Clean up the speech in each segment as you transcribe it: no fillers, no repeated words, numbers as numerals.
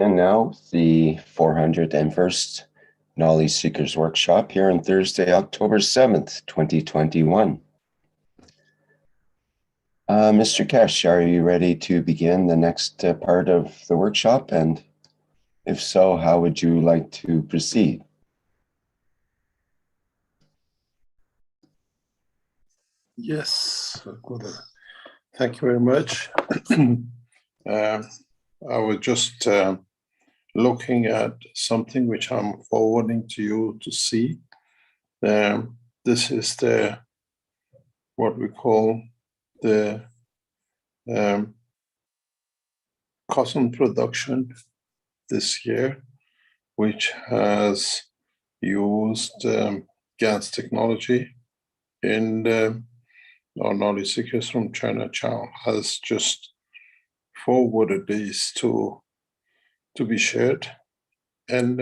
And now the 401st Knowledge Seekers Workshop here on Thursday, October 7th, 2021. Mr. Kesh, are you ready to begin the next part of the workshop? And if so, how would you like to proceed? Yes, good. Thank you very much. I was just looking at something which I'm forwarding to you to see. This is what we call the cotton production this year, which has used GANS technology. And our knowledge seekers from Chinatown has just forwarded these to be shared. And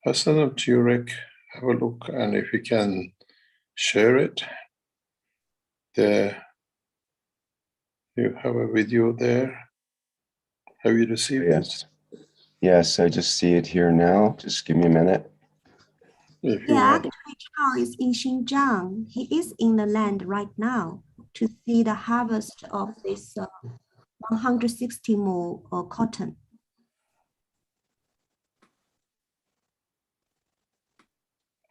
I'll send them to you, Rick. Have a look, and if you can share it. There, you have a video there. Have you received it? Yes, I just see it here now. Just give me a minute. Actually, Chao is in Xinjiang. He is in the land right now to see the harvest of this 160 more cotton.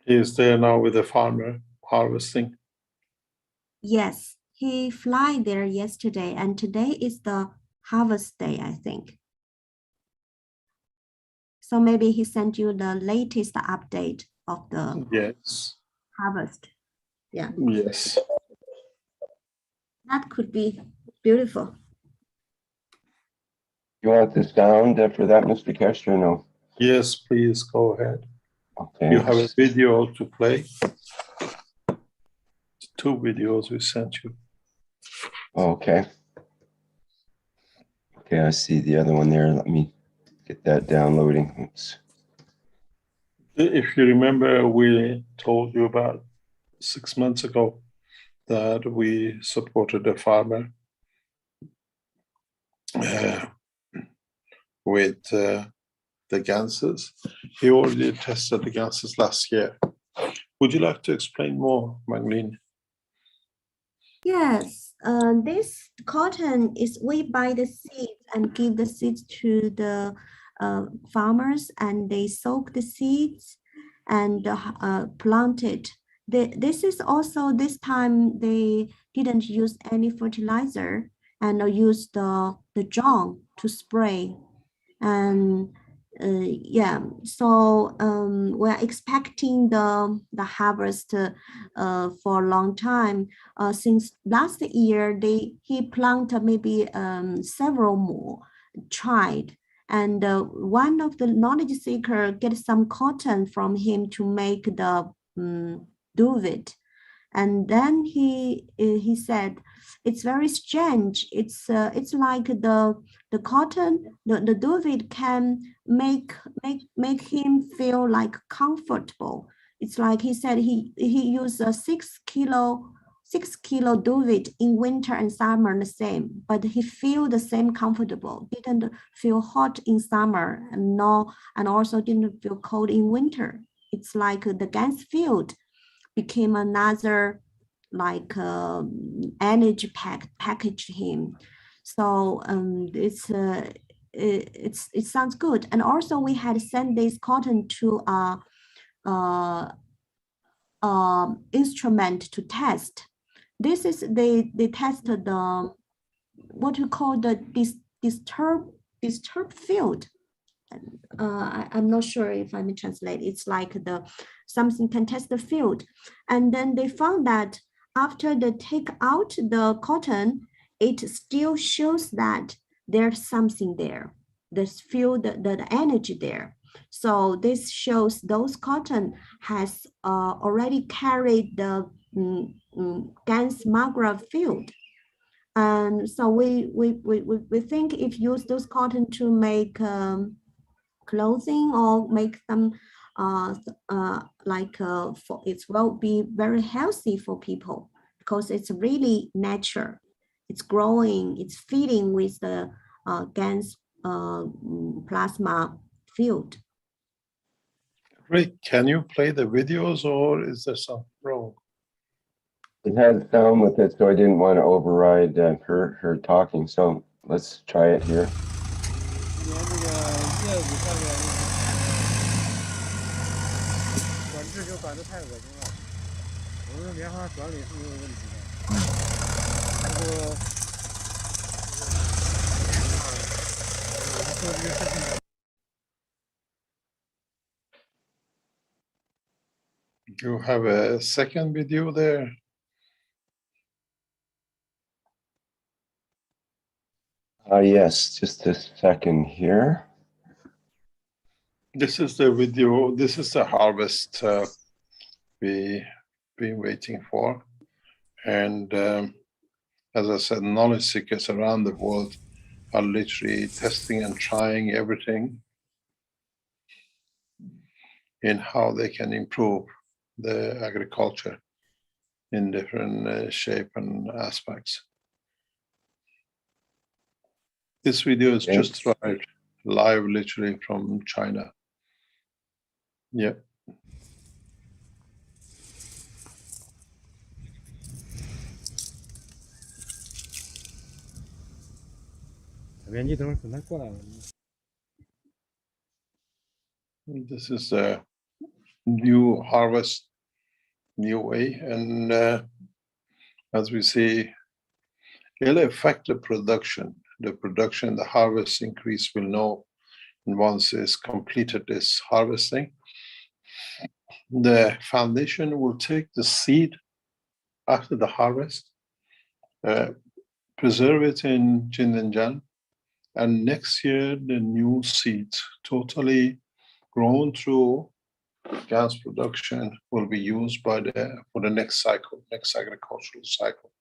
He is there now with the farmer harvesting. Yes, he flew there yesterday, and today is the harvest day, I think. So maybe he sent you the latest update of the harvest. Yeah. Yes. That could be beautiful. You want the sound for that, Mr. Kesh, or no? Yes, please go ahead. Okay. You have a video to play. 2 videos we sent you. Okay. Okay, I see the other one there. Let me get that downloading. Oops. If you remember, we told you about 6 months ago that we supported a farmer with the ganses. He already tested the ganses last year. Would you like to explain more, Magdalene? Yes, this cotton is we buy the seeds and give the seeds to the farmers, and they soak the seeds and plant it. This is also, this time they didn't use any fertilizer and use the drone to spray. And yeah, so we're expecting the harvest for a long time. Since last year, he planted maybe several more, tried. And one of the knowledge seeker get some cotton from him to make the duvet. And then he said, it's very strange. It's like the cotton, the duvet can make him feel like comfortable. It's like he said he used a 6 kilo duvet in winter and summer the same, but he feel the same comfortable. Didn't feel hot in summer and also didn't feel cold in winter. It's like the GANS field became another like energy package him. So it sounds good. And also we had sent this cotton to instrument to test. This is they tested the what we call the disturbed field. I'm not sure if I may translate. It's like something can test the field. And then they found that after they take out the cotton, it still shows that there's something there. There's the energy there. So this shows those cotton has already carried the GANS magra field. And so we think if use those cotton to make clothing or make them it will be very healthy for people because it's really nature. It's growing, it's feeding with the GANS plasma field. Rick, can you play the videos or is there something wrong? It had sound with it, so I didn't want to override her talking. So let's try it here. 今年这个叶子上面管制就管得太恶心了，我们棉花管理是没有问题的。不过，做这个事情。 You have a second video there. Yes, just a second here. This is the video. This is the harvest we've been waiting for. And as I said, knowledge seekers around the world are literally testing and trying everything in how they can improve the agriculture in different shape and aspects. This video is just right, live literally from China. Yeah. 这边你等会儿等他过来了。This is a new harvest, new way, and as we see, it'll affect the production. The production, the harvest increase will know once it's completed this harvesting. The foundation will take the seed after the harvest, preserve it in Jindenjan, and next year the new seeds totally grown through gas production will be used by for the next cycle, next agricultural cycle.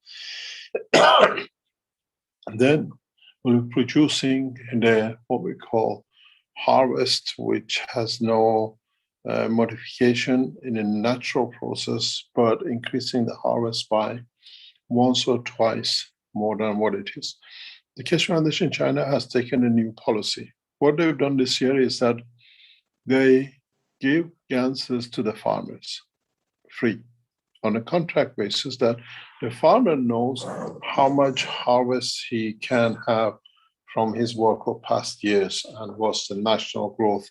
And then we're producing what we call harvest, which has no modification in a natural process, but increasing the harvest by once or twice more than what it is. The Keshe Foundation in China has taken a new policy. What they've done this year is that they give ganses to the farmers free on a contract basis, that the farmer knows how much harvest he can have from his work of past years and what's the national growth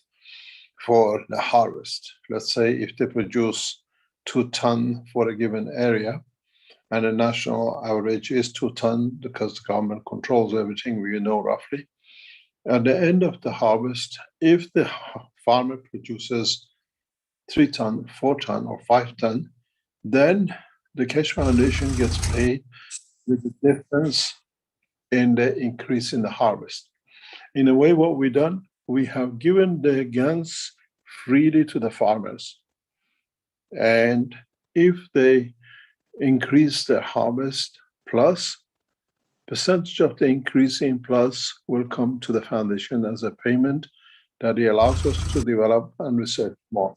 for the harvest. Let's say if they produce 2 tons for a given area, and the national average is 2 tons because the government controls everything, we know roughly. At the end of the harvest, if the farmer produces 3 tons, 4 tons, or 5 tons, then the Keshe Foundation gets paid with the difference in the increase in the harvest. In a way, what we've done, we have given the GANs freely to the farmers. And if they increase their harvest, plus percentage of the increase in plus will come to the foundation as a payment that it allows us to develop and research more.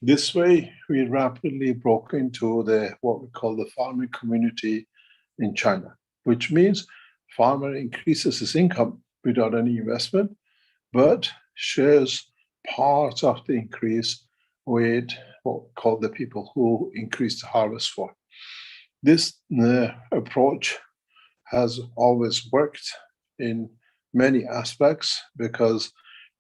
This way, we rapidly broke into what we call the farming community in China, which means farmer increases his income without any investment, but shares part of the increase with what we call the people who increase the harvest for. This approach has always worked in many aspects because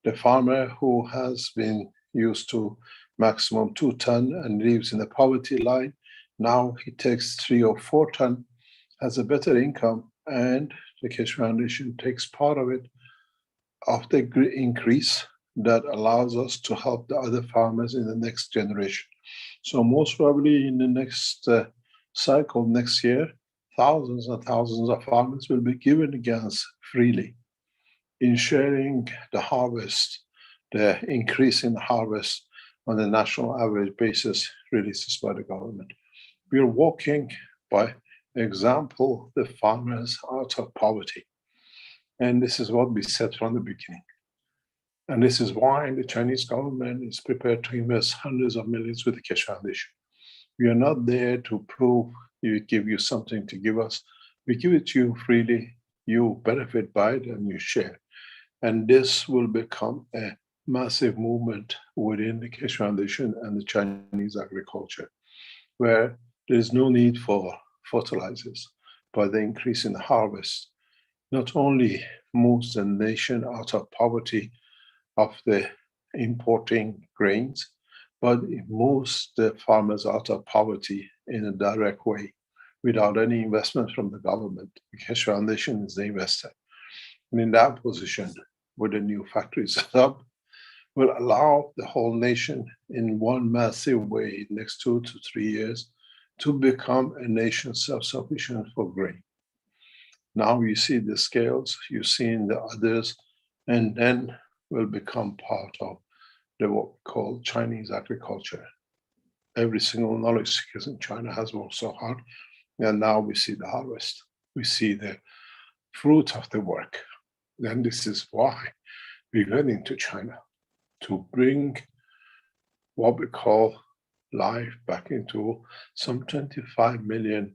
the farmer who has been used to maximum 2 tons and lives in the poverty line, now he takes 3 or 4 tons, has a better income, and the Keshe Foundation takes part of it, of the increase that allows us to help the other farmers in the next generation. So most probably in the next cycle, next year, thousands and thousands of farmers will be given the GANs freely in sharing the harvest, the increase in the harvest on the national average basis releases by the government. We are walking by example the farmers out of poverty. And this is what we said from the beginning. And this is why the Chinese government is prepared to invest hundreds of millions with the Keshe Foundation. We are not there to prove we give you something to give us. We give it to you freely, you benefit by it and you share. And this will become a massive movement within the Keshe Foundation and the Chinese agriculture, where there is no need for fertilizers, but the increase in the harvest not only moves the nation out of poverty of the importing grains, but it moves the farmers out of poverty in a direct way without any investment from the government. The Keshe Foundation is the investor. And in that position, with the new factory set up, will allow the whole nation in one massive way, next 2 to 3 years, to become a nation self-sufficient for grain. Now you see the scales, you see in the others, and then will become part of the what we call Chinese agriculture. Every single knowledge seekers in China has worked so hard, and now we see the harvest. We see the fruit of the work. And this is why we went into China, to bring what we call life back into some 25 million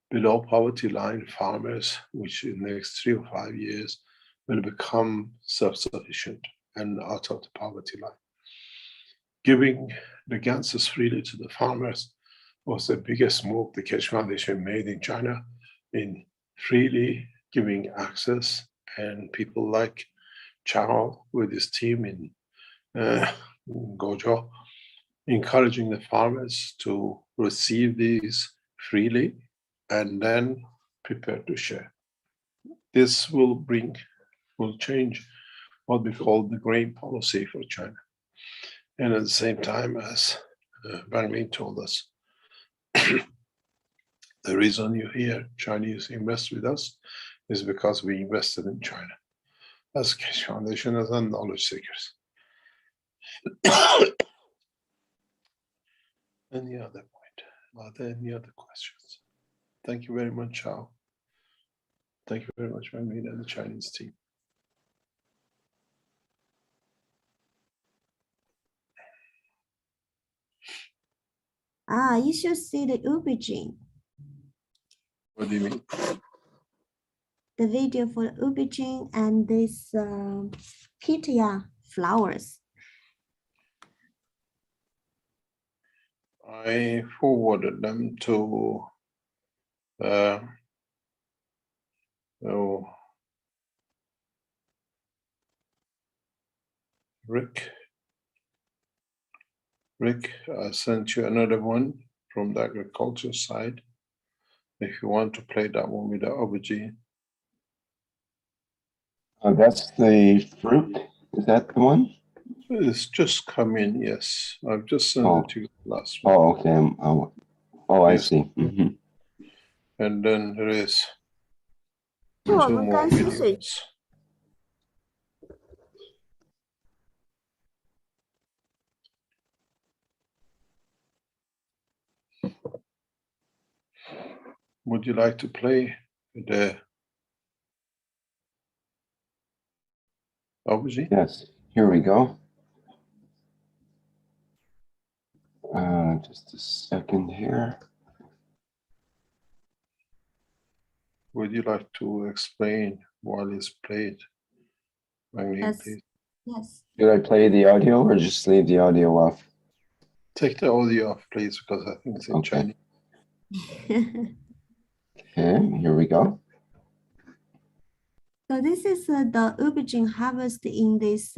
below poverty line farmers, which in the next 3 or 5 years will become self-sufficient and out of the poverty line. Giving the ganses freely to the farmers was the biggest move the Keshe Foundation made in China, in freely giving access, and people like Chao with his team in Guozhou, encouraging the farmers to receive these freely and then prepare to share. This will change what we call the grain policy for China. And at the same time, as Wang Lin told us, the reason you hear Chinese invest with us is because we invested in China as Keshe Foundation, as knowledge seekers. Any other point? Are there any other questions? Thank you very much, Chao. Thank you very much, Wang Lin and the Chinese team. You should see the aubergine, What do you mean? the video for the aubergine and this pitia flowers. I forwarded them to Rick. Rick, I sent you another one from the agriculture side. If you want to play that one with the aubergine. That's the fruit. Is that the one? It's just come in, yes. I've just sent it to you last week. Oh, okay. I Yes. see. Mhm. And then there is 是我 two 们 more 干湿水 videos. Would you like to play the aubergine? Yes, here we go. Just a second here. Would you like to explain while it's played? Wang Lin, Yes. please. Yes. Should I play the audio or just leave the audio off? Take the audio off, please, because I think it's in Okay. Chinese. Okay, here we go. So this is the aubergine harvest in this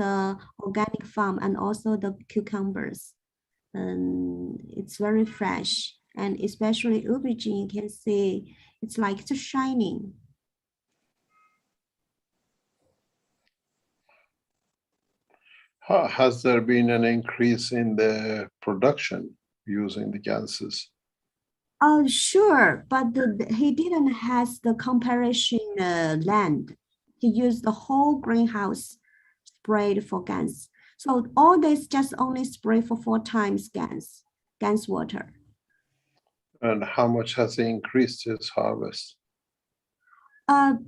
organic farm, and also the cucumbers. And it's very fresh, and especially aubergine, you can see it's like it's shining. Has there been an increase in the production using the ganses? Oh, sure, but he didn't has the comparison land. He used the whole greenhouse sprayed for gans. So all this just only spray for 4 times gans water. And how much has he increased his harvest?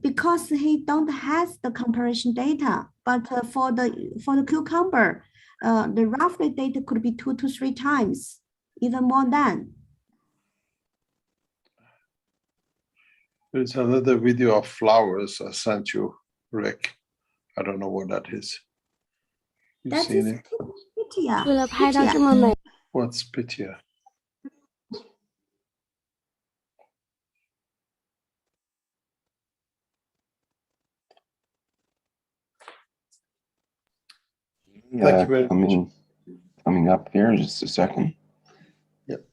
Because he don't has the comparison data, but for the cucumber, the roughly data could be 2 to 3 times, even more than. There's another video of flowers I sent you, Rick. I don't know what that is. You've That seen is it? Pitya. 为了拍到 Pitya. 这么美， What's Pitya? Thank you very much. Coming up here in just a second. Yep.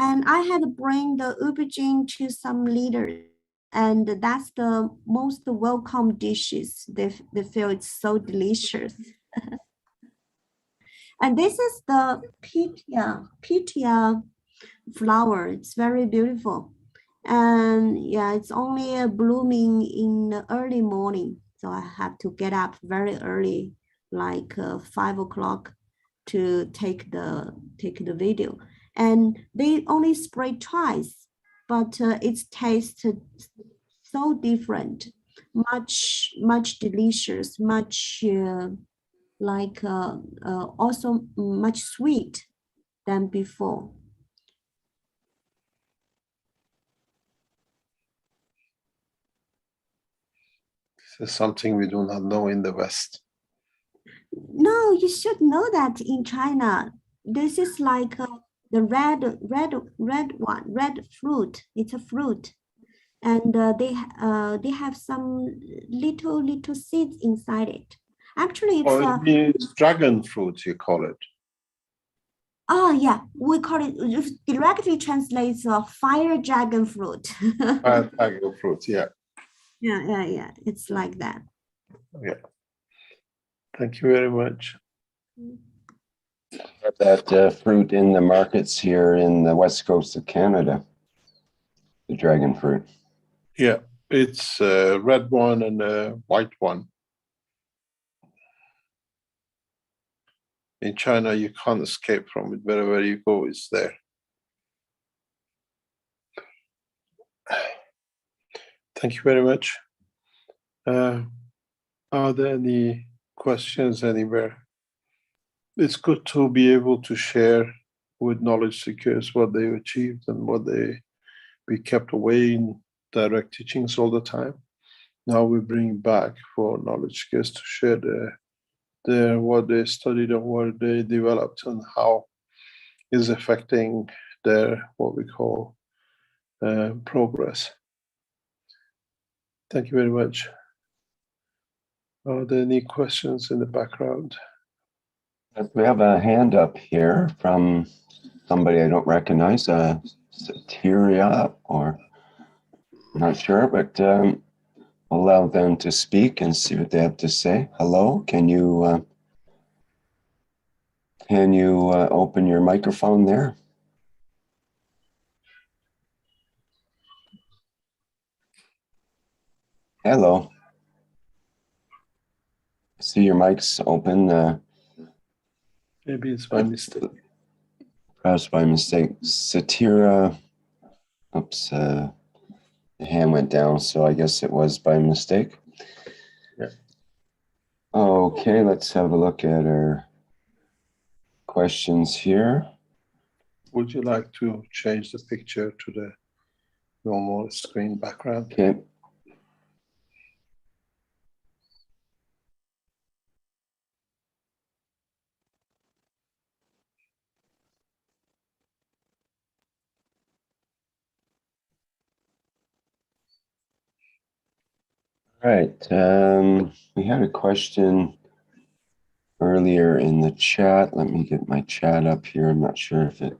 And I had to bring the aubergine to some leaders, and that's the most welcome dishes. They feel it's so delicious. And this is the Pitya flower. It's very beautiful. And yeah, it's only blooming in the early morning. So I have to get up very early, like 5 o'clock to take the video. And they only spray twice, but it tastes so different, much delicious, much like also much sweet than before. This is something we do not know in the West. No, you should know that in China. This is like the red fruit. It's a fruit, and they have some little seeds inside it. Actually, it's Or it means dragon fruit, you call it. oh yeah, we call it directly translates fire dragon fruit. Dragon fruit, yeah. Yeah. It's like that. Yeah. Thank you very much. That fruit in the markets here in the west coast of Canada, the dragon fruit. Yeah, it's a red one and a white one. In China, you can't escape from it. Wherever you go, it's there. Thank you very much. Are there any questions anywhere? It's good to be able to share with knowledge seekers what they've achieved and what they be kept away in direct teachings all the time. Now we bring back for knowledge seekers to share their what they studied and what they developed and how is affecting their what we call progress. Thank you very much. Are there any questions in the background? We have a hand up here from somebody I don't recognize, Sateria, or I'm not sure, but allow them to speak and see what they have to say. Hello, can you open your microphone there? Hello. See your mic's open. Maybe it's by mistake. Perhaps by mistake. Satira, oops, the hand went down, so I guess it was by mistake. Yeah. Okay, let's have a look at our questions here. Would you like to change the picture to the normal screen background? Okay. Right. We had a question earlier in the chat. Let me get my chat up here. I'm not sure if it.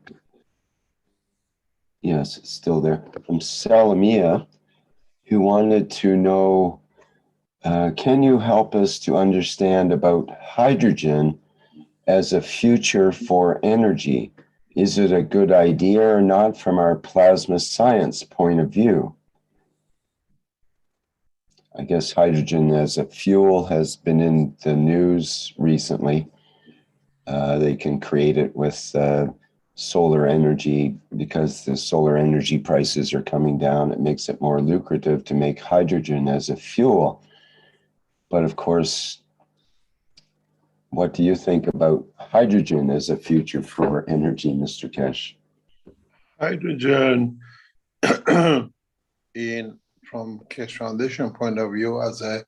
Yes, it's still there. From Salamia, who wanted to know, can you help us to understand about hydrogen as a future for energy? Is it a good idea or not from our plasma science point of view? I guess hydrogen as a fuel has been in the news recently. They can create it with solar energy because the solar energy prices are coming down. It makes it more lucrative to make hydrogen as a fuel. But of course, what do you think about hydrogen as a future for energy, Mr. Kesh? Hydrogen, from Keshe Foundation point of view, as a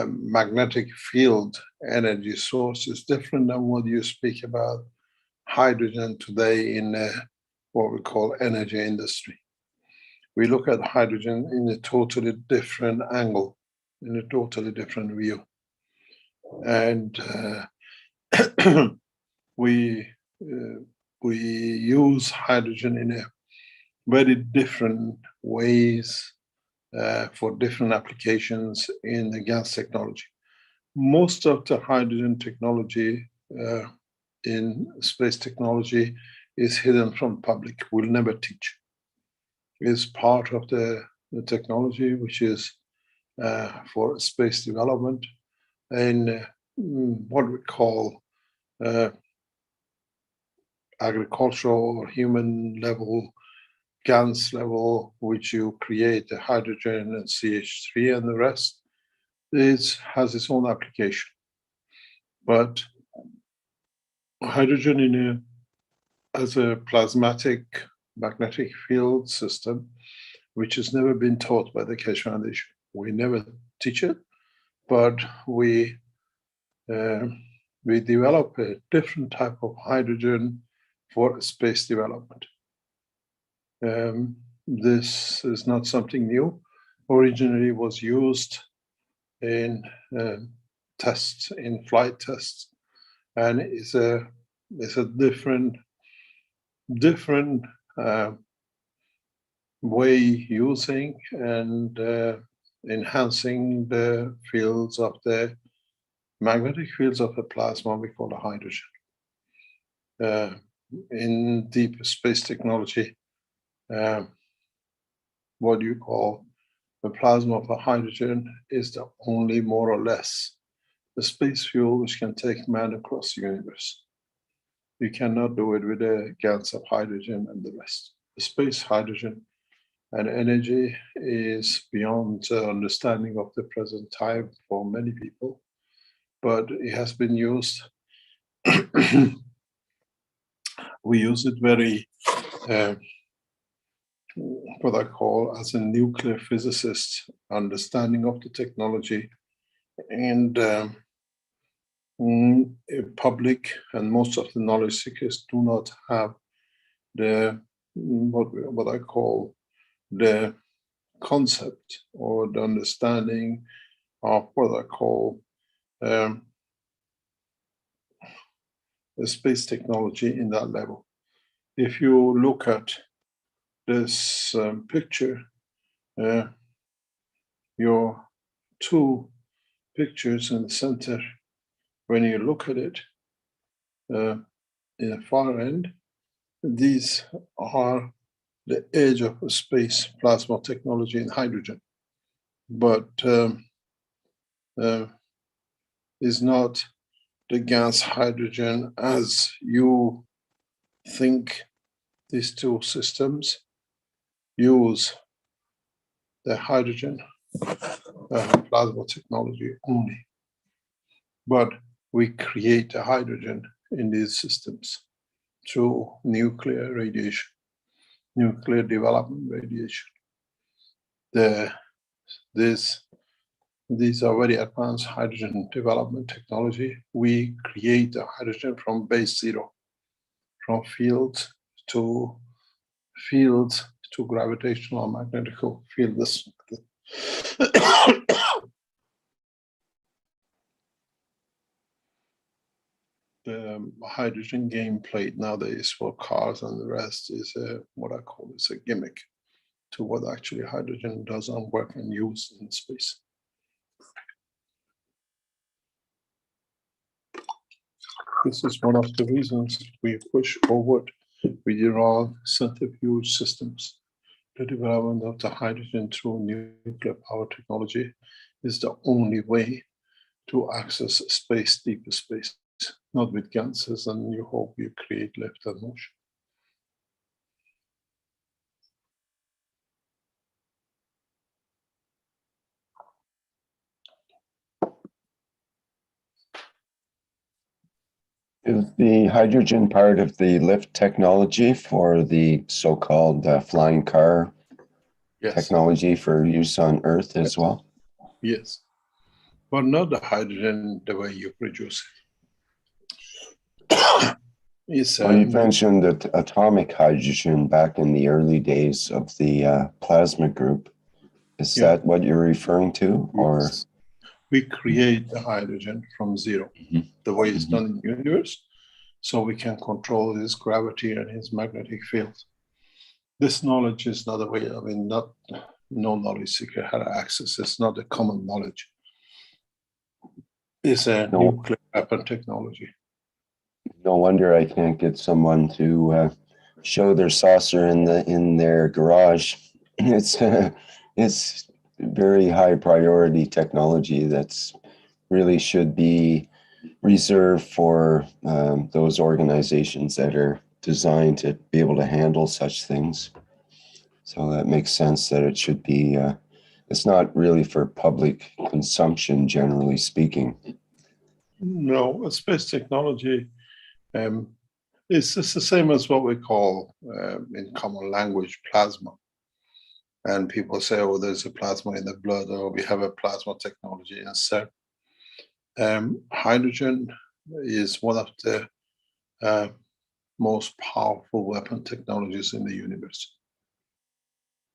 magnetic field energy source is different than what you speak about hydrogen today in what we call energy industry. We look at hydrogen in a totally different angle, in a totally different view. And we use hydrogen in a very different ways for different applications in the gas technology. Most of the hydrogen technology in space technology is hidden from public. We'll never teach. It's part of the technology which is for space development and what we call agricultural or human level, GANS level, which you create the hydrogen and CH3 and the rest, has its own application. But hydrogen as a plasmatic magnetic field system, which has never been taught by the Keshe Foundation. We never teach it, but we develop a different type of hydrogen for space development. This is not something new. Originally was used in tests, in flight tests, and it's a different way using and enhancing the fields of the magnetic fields of the plasma we call the hydrogen. In deep space technology, what you call the plasma of a hydrogen is the only, more or less, the space fuel which can take man across the universe. You cannot do it with a gas of hydrogen and the rest. The space hydrogen and energy is beyond understanding of the present time for many people, but it has been used. We use it very, what I call as a nuclear physicist, understanding of the technology, and public and most of the knowledge seekers do not have the what I call the concept or the understanding of what I call the space technology in that level. If you look at this picture, your two pictures in the center, when you look at it in the far end, these are the edge of space plasma technology in hydrogen, but is not the gas hydrogen as you think. These two systems use the hydrogen plasma technology only, but we create the hydrogen in these systems through nuclear radiation, nuclear development radiation. These are very advanced hydrogen development technology. We create the hydrogen from base zero, from fields to gravitational and magnetic fields. The hydrogen game played nowadays for cars and the rest is what I call is a gimmick to what actually hydrogen does and work and use in space. This is one of the reasons we push forward with Iran centrifuge systems. The development of the hydrogen through nuclear power technology is the only way to access space, deeper space, not with gases, and you hope you create lift and motion. Is the hydrogen part of the lift technology for the so-called flying car Yes, technology for use on Earth as well? yes, but not the hydrogen the way you produce it. It's Well, you mentioned that atomic hydrogen back in the early days of the plasma group. Is Yeah. that what you're referring to, or? yes. We create the hydrogen from zero, Mhm. the way it's done in the universe, so we can control his gravity and his magnetic field. This knowledge is not a way, I mean, not no knowledge seeker had access. It's not a common knowledge. It's a No. nuclear weapon technology. No wonder I can't get someone to show their saucer in their garage. It's very high priority technology that's really should be reserved for those organizations that are designed to be able to handle such things. So that makes sense that it should be. It's not really for public consumption, generally speaking. No, space technology it's just the same as what we call in common language plasma. And people say, oh, there's a plasma in the blood, or we have a plasma technology instead. Hydrogen is one of the most powerful weapon technologies in the universe.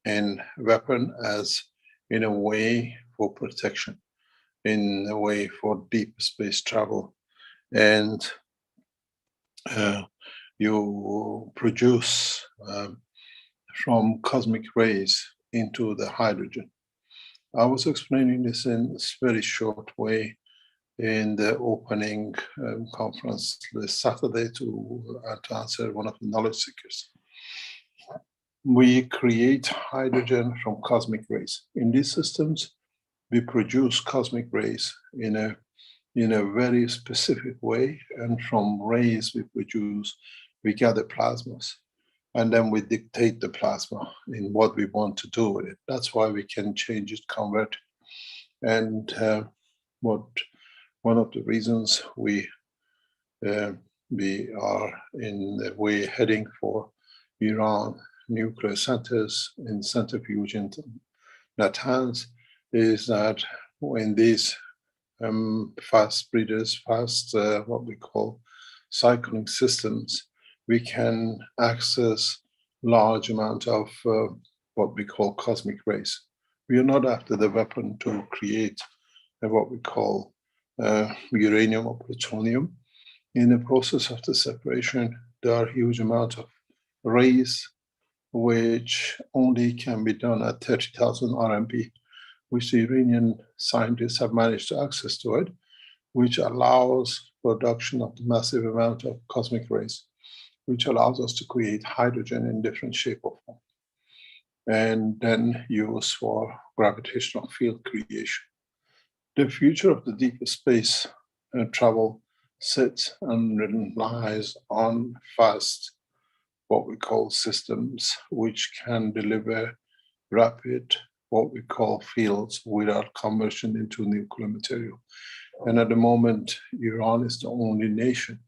And weapon as in a way for protection, in a way for deep space travel. And you produce from cosmic rays into the hydrogen. I was explaining this in a very short way in the opening conference this Saturday to answer one of the knowledge seekers. We create hydrogen from cosmic rays. In these systems, we produce cosmic rays in a very specific way, and from rays we gather plasmas, and then we dictate the plasma in what we want to do with it. That's why we can change it, convert it. And one of the reasons we are in the way heading for Iran nuclear centers in centrifuge in Natanz is that when these fast breeders, what we call cycling systems, we can access large amount of what we call cosmic rays. We are not after the weapon to create what we call uranium or plutonium. In the process of the separation, there are huge amount of rays which only can be done at 30,000 RMP, which the Iranian scientists have managed to access to it, which allows production of the massive amount of cosmic rays, which allows us to create hydrogen in different shape or form, and then use for gravitational field creation. The future of the deep space travel sits and relies on fast, what we call systems, which can deliver rapid, what we call fields without conversion into nuclear material. And at the moment, Iran is the only nation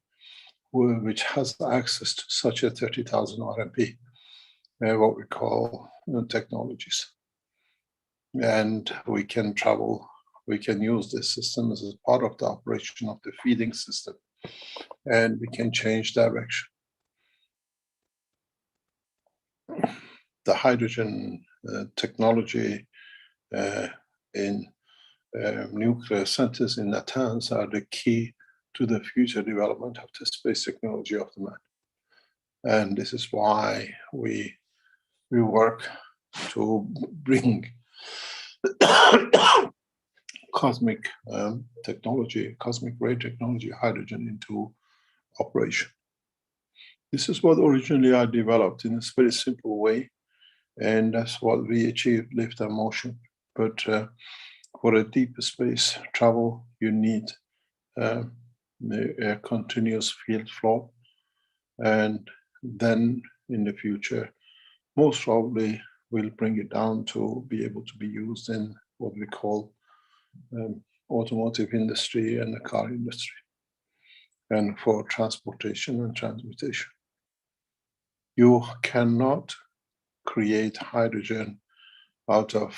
which has access to such a 30,000 RMP, what we call technologies. And we can travel, we can use this system as a part of the operation of the feeding system, and we can change direction. The hydrogen technology in nuclear centers in Natanz are the key to the future development of the space technology of the man. And this is why we work to bring cosmic technology, cosmic ray technology, hydrogen into operation. This is what originally I developed in this very simple way, and that's what we achieved, lift and motion. But for a deep space travel, you need a continuous field flow, and then in the future, most probably we'll bring it down to be able to be used in what we call automotive industry and the car industry. and for transportation and transmutation. You cannot create hydrogen out of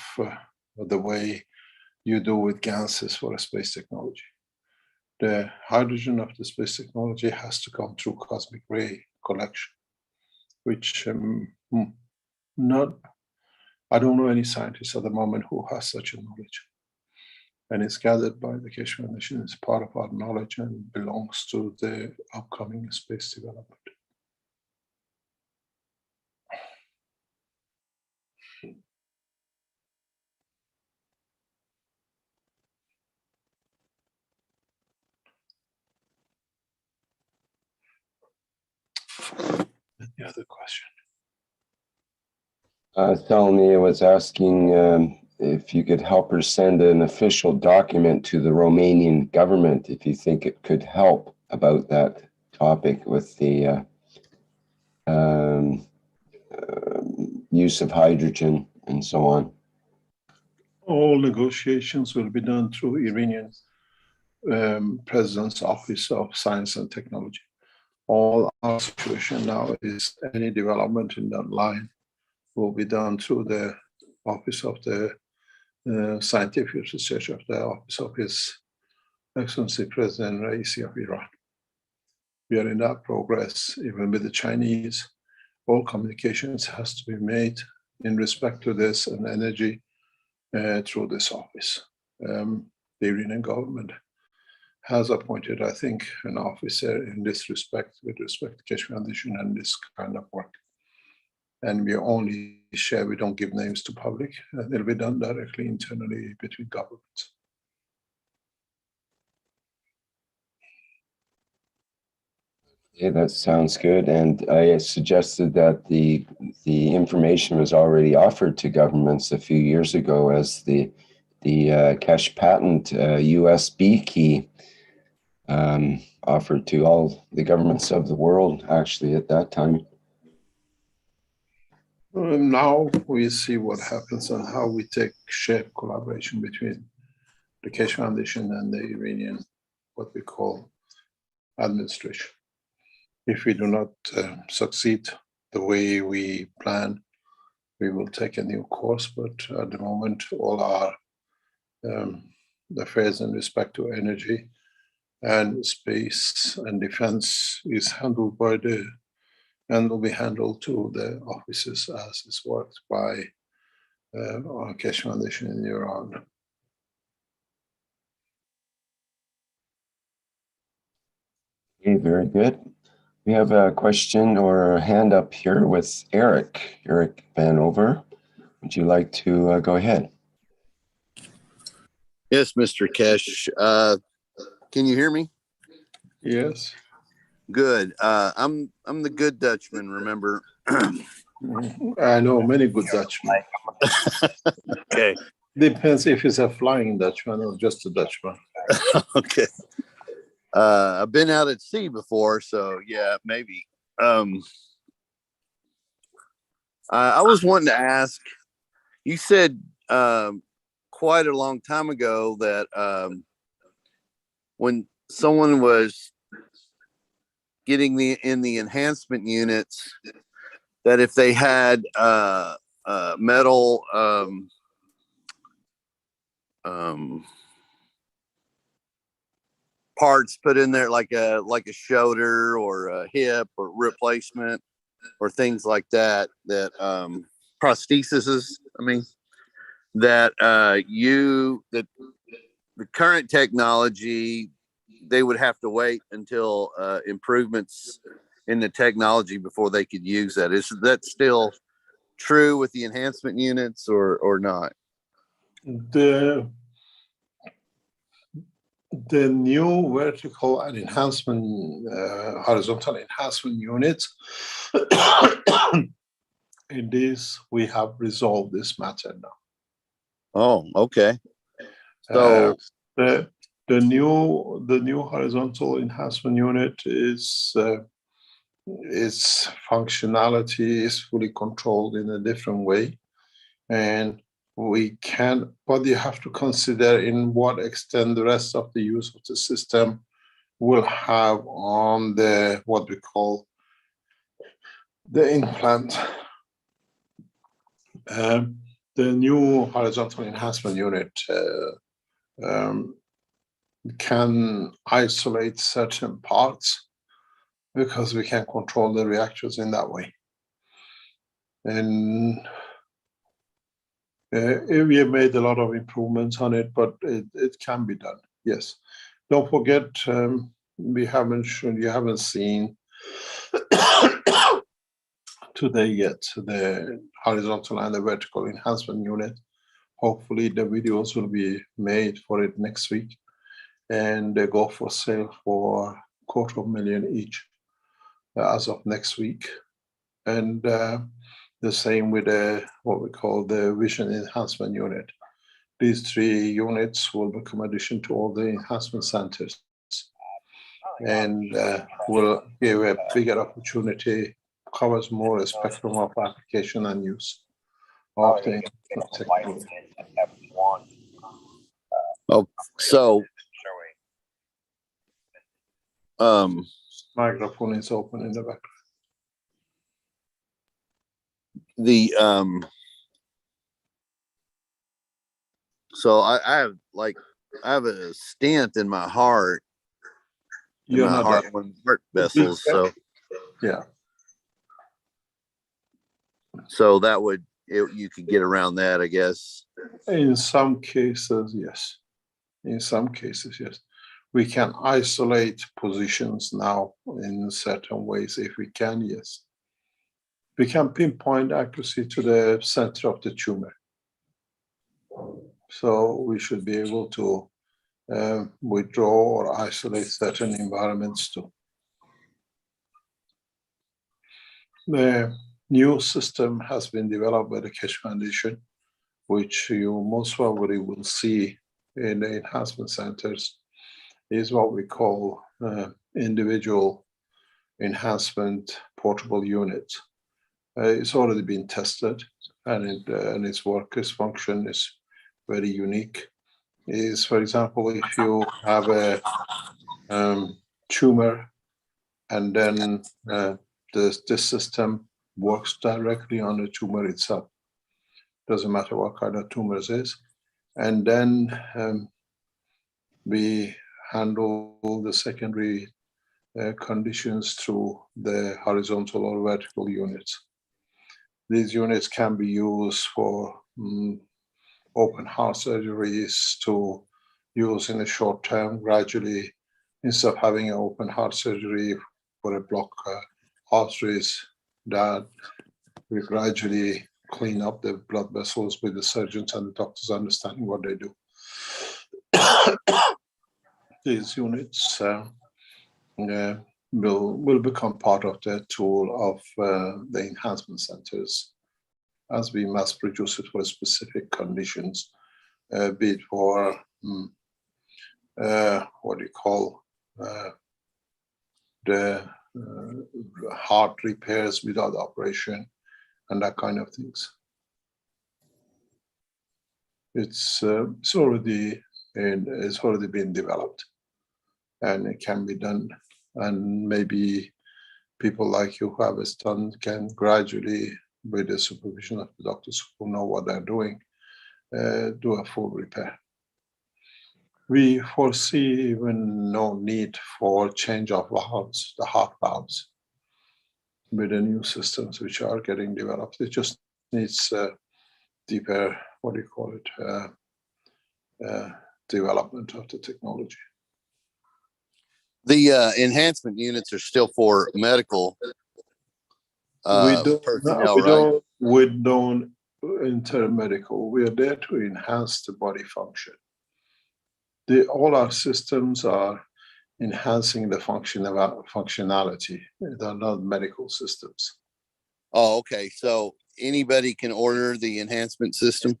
the way you do with gases for a space technology. The hydrogen of the space technology has to come through cosmic ray collection, which I don't know any scientist at the moment who has such a knowledge. And it's gathered by the Keshe Foundation. It's part of our knowledge and belongs to the upcoming space development. Any other question? Salomia was asking if you could help her send an official document to the Romanian government, if you think it could help about that topic with the use of hydrogen and so on. All negotiations will be done through Iranian President's Office of Science and Technology. All our situation now is any development in that line will be done through the Office of the Scientific Research of the Office of His Excellency President Raisi of Iran. We are in that progress, even with the Chinese. All communications has to be made in respect to this and energy through this office. The Iranian government has appointed, I think, an officer in this respect, with respect to Keshe Foundation and this kind of work. And we only share, we don't give names to public, and it'll be done directly internally between governments. Yeah, that sounds good. And I suggested that the information was already offered to governments a few years ago as the Keshe patent USB key offered to all the governments of the world, actually, at that time. Now we see what happens and how we take shape collaboration between the Keshe Foundation and the Iranian, what we call administration. If we do not succeed the way we plan, we will take a new course. But at the moment, all our affairs in respect to energy and space and defense is handled by and will be handled to the offices as is worked by our Keshe Foundation in Iran. Okay, very good. We have a question or a hand up here with Eric Van Over. Would you like to go ahead? Yes, Mr. Keshe. Can you hear me? Yes. Good. I'm the good Dutchman, remember? I know many good Dutchmen. Okay. Depends if it's a flying Dutchman or just a Dutchman. Okay. I've been out at sea before, so yeah, maybe. I was wanting to ask, you said quite a long time ago that when someone was getting in the enhancement units, that if they had metal parts put in there, like a shoulder or a hip or replacement or things like that, that prostheses, that that the current technology, they would have to wait until improvements in the technology before they could use that. Is that still true with the enhancement units or not? The new vertical and horizontal enhancement units, in this, we have resolved this matter now. Oh, okay. So the new horizontal enhancement unit is its functionality is fully controlled in a different way, and we can, but you have to consider in what extent the rest of the use of the system will have on the what we call the implant. The new horizontal enhancement unit can isolate certain parts because we can control the reactors in that way. And we have made a lot of improvements on it, but it can be done. Yes. Don't forget, you haven't seen today yet the horizontal and the vertical enhancement unit. Hopefully the videos will be made for it next week, and they go for sale for $250,000 each as of next week. And the same with what we call the vision enhancement unit. These 3 units will become addition to all the enhancement centers, and will give a bigger opportunity, covers more spectrum of application and use of the technology. So, Microphone is open in the background. So I have a stent in my heart. You're in my not heart, that- one of the heart vessels. Yeah. So that would you could get around that, I guess. In some cases, yes. In some cases, yes. We can isolate positions now in certain ways. If we can, yes. We can pinpoint accuracy to the center of the tumor. So we should be able to withdraw or isolate certain environments too. The new system has been developed by the Keshe Foundation, which you most probably will see in the enhancement centers, is what we call individual enhancement portable units. It's already been tested, and its work, its function is very unique. Is, for example, if you have a tumor, and then this system works directly on the tumor itself. Doesn't matter what kind of tumor it is. And then we handle the secondary conditions through the horizontal or vertical units. These units can be used for open heart surgeries, to use in the short term, gradually, instead of having an open heart surgery for a block arteries, that we gradually clean up the blood vessels with the surgeons and the doctors understanding what they do. These units will become part of the tool of the enhancement centers as we mass produce it for specific conditions, be it for what do you call the heart repairs without operation and that kind of things. It's already been developed, and it can be done. And maybe people like you who have it done can gradually, with the supervision of the doctors who know what they're doing, do a full repair. We foresee even no need for change of valves, the heart valves, with the new systems which are getting developed. It just needs deeper, what do you call it, development of the technology. The enhancement units are still for medical personnel, we don't enter medical. We are there to enhance the body function. All our systems are enhancing the functionality. They're not medical systems. Oh, okay. So anybody can order the enhancement system?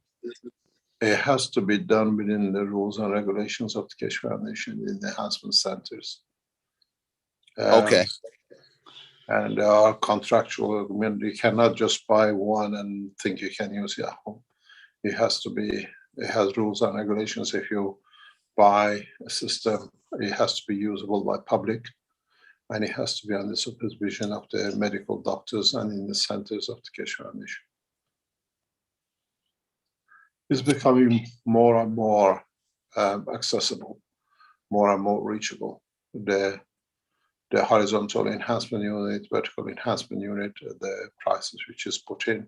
It has to be done within the rules and regulations of the Keshe Foundation in the enhancement centers. Okay. And there are contractual agreements. You cannot just buy one and think you can use it at home. It has rules and regulations. If you buy a system it has to be usable by public, and it has to be under supervision of the medical doctors and in the centers of the Keshe Foundation. It's becoming more and more accessible, more and more reachable. The horizontal enhancement unit, vertical enhancement unit, the prices which is put in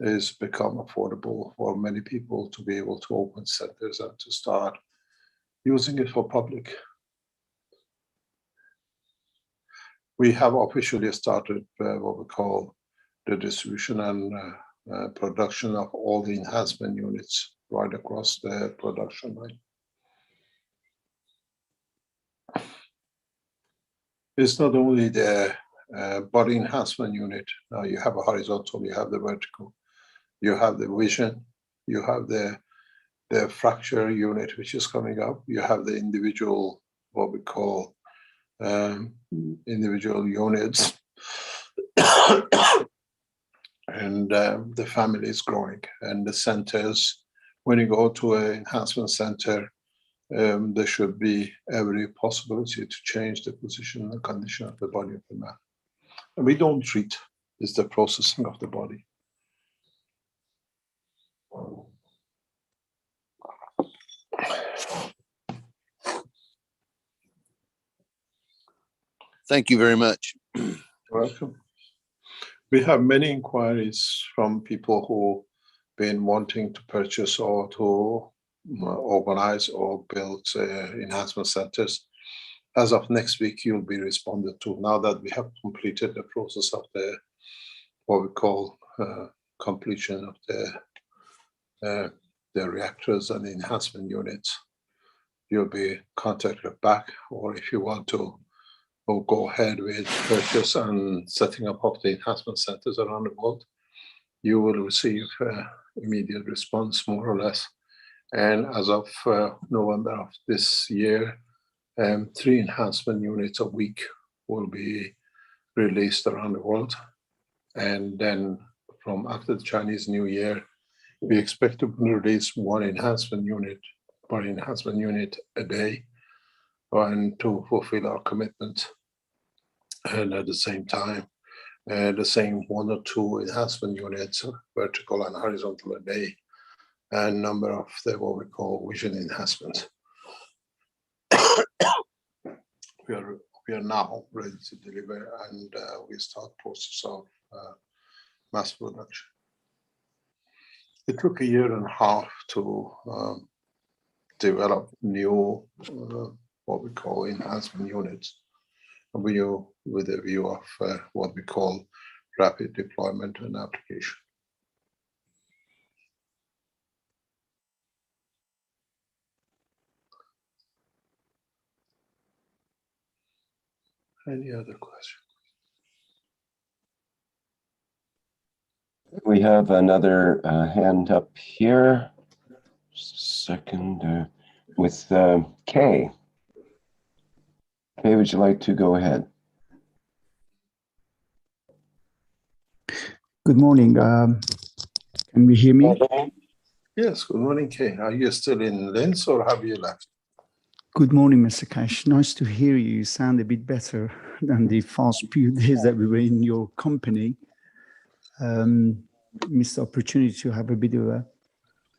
is become affordable for many people to be able to open centers and to start using it for public. We have officially started what we call the distribution and production of all the enhancement units right across the production line. It's not only the body enhancement unit. Now you have a horizontal, you have the vertical, you have the vision, you have the fracture unit, which is coming up. You have the individual, what we call individual units. And the family is growing, and the centers, when you go to an enhancement center, there should be every possibility to change the position and condition of the body of the man. And we don't treat, it's the processing of the body. Thank you very much. Welcome. We have many inquiries from people who been wanting to purchase or to organize or build enhancement centers. As of next week, you'll be responded to. Now that we have completed the process of the what we call completion of the reactors and enhancement units, you'll be contacted back. Or if you want to go ahead with purchase and setting up of the enhancement centers around the world, you will receive immediate response, more or less. And as of November of this year, 3 enhancement units a week will be released around the world. And then from after the Chinese New Year, we expect to release 1 enhancement unit, body enhancement unit a day, and to fulfill our commitment. And at the same time, the same 1 or 2 enhancement units, vertical and horizontal a day, and number of the what we call vision enhancement. We are now ready to deliver, and we start process of mass production. It took 1.5 years to develop new what we call enhancement units, with a view of what we call rapid deployment and application. Any other questions? We have another hand up here. Second, with Kay. Kay, would you like to go ahead? Good morning. Can we hear me? Yes, good morning, Kay. Are you still in Linz or have you left? Good morning, Mr. Cash. Nice to hear you. You sound a bit better than the past few days that we were in your company. Missed the opportunity to have a bit of